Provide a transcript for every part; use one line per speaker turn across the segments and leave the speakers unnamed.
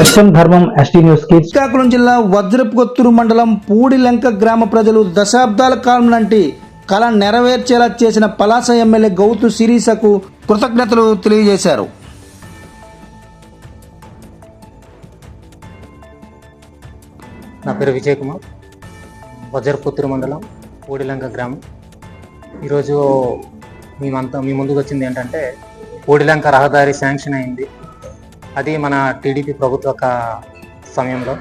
సత్యం ధర్మం ST news కి.
శ్రీకాకుళం జిల్లా వజ్రపుకొత్తూరు మండలం పూడిలంక గ్రామ ప్రజలు దశాబ్దాల కాలం నాటి కళ నెరవేర్చేలా చేసిన పలాస ఎమ్మెల్యే గౌతు శిరీషకు కృతజ్ఞతలు తెలియజేశారు.
నా పేరు విజయ్ కుమార్, వజ్రపుత్తూరు మండలం పూడిలంక గ్రామం. ఈరోజు మీ ముందుకు వచ్చింది ఏంటంటే, పూడిలంక రహదారి శాంక్షన్ అయింది. అది మన టీడీపీ ప్రభుత్వ సమయంలో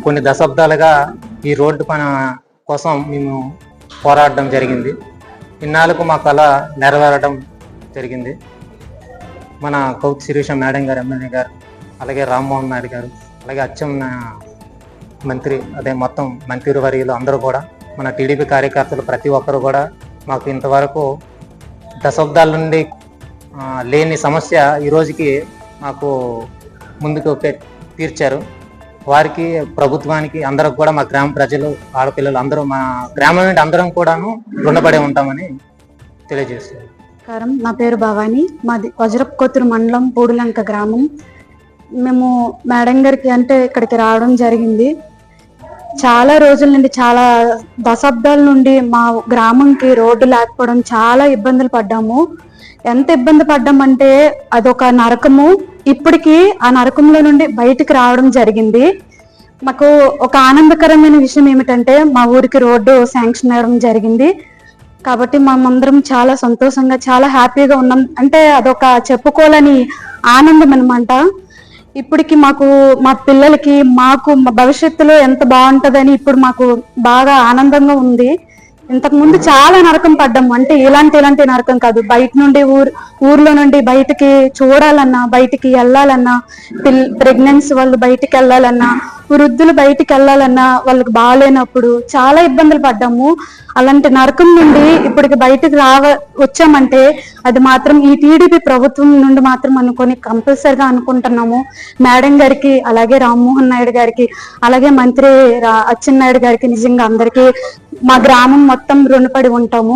కొన్ని దశాబ్దాలుగా ఈ రోడ్డు పని కోసం మేము పోరాడడం జరిగింది. ఇన్నాళ్ళకు మా కళ నెరవేరడం జరిగింది. మన గౌతు శిరీష మేడం గారు, ఎమ్మెల్యే గారు, అలాగే రామ్మోహన్ నాయుడు గారు, అలాగే అచ్చం మంత్రి, అదే మొత్తం మంత్రివర్యులు అందరూ కూడా, మన టీడీపీ కార్యకర్తలు ప్రతి ఒక్కరు కూడా మాకు ఇంతవరకు దశాబ్దాల నుండి లేని సమస్య ఈ రోజుకి మాకు ముందుకు తీర్చారు. వారికి, ప్రభుత్వానికి, అందరికి కూడా, మా గ్రామ ప్రజలు, ఆడపిల్లలు అందరూ, మా గ్రామం నుండి అందరం కూడాను రుణపడి ఉంటామని తెలియజేస్తారు.
నా పేరు భవాని, మాది వజ్రపుకొత్తూరు మండలం పూడిలంక గ్రామం. మేము మేడం గారికి అంటే ఇక్కడికి రావడం జరిగింది. చాలా రోజుల నుండి, చాలా దశాబ్దాల నుండి మా గ్రామంకి రోడ్డు లేకపోవడం చాలా ఇబ్బందులు పడ్డాము. ఎంత ఇబ్బంది పడ్డామంటే అదొక నరకము. ఇప్పటికీ ఆ నరకంలో నుండి బయటికి రావడం జరిగింది. మాకు ఒక ఆనందకరమైన విషయం ఏమిటంటే, మా ఊరికి రోడ్డు శాంక్షన్ అవ్వడం జరిగింది. కాబట్టి మేమందరం చాలా సంతోషంగా, చాలా హ్యాపీగా ఉన్నాం. అంటే అదొక చెప్పుకోలేని ఆనందం అనమాట. ఇప్పటికి మాకు, మా పిల్లలకి, మాకు మా భవిష్యత్తులో ఎంత బాగుంటుందని ఇప్పుడు మాకు బాగా ఆనందంగా ఉంది. ఇంతకు ముందు చాలా నరకం పడ్డాము. అంటే ఇలాంటి నరకం కాదు, బయట నుండి ఊర్లో నుండి బయటికి చూడాలన్నా, బయటికి వెళ్ళాలన్నా, ప్రెగ్నెన్సీ వాళ్ళు బయటికి వెళ్ళాలన్నా, వృద్ధులు బయటికి వెళ్ళాలన్నా వాళ్ళకి బాగాలేనప్పుడు చాలా ఇబ్బందులు పడ్డాము. అలాంటి నరకం నుండి ఇప్పటికి బయటకు వచ్చామంటే అది మాత్రం ఈ టీడీపీ ప్రభుత్వం నుండి మాత్రం అనుకొని కంపల్సరిగా అనుకుంటున్నాము. మేడం గారికి, అలాగే రామ్మోహన్ నాయుడు గారికి, అలాగే మంత్రి అచ్చెన్నాయుడు గారికి నిజంగా అందరికీ మా గ్రామం మొత్తం రుణపడి ఉంటాము.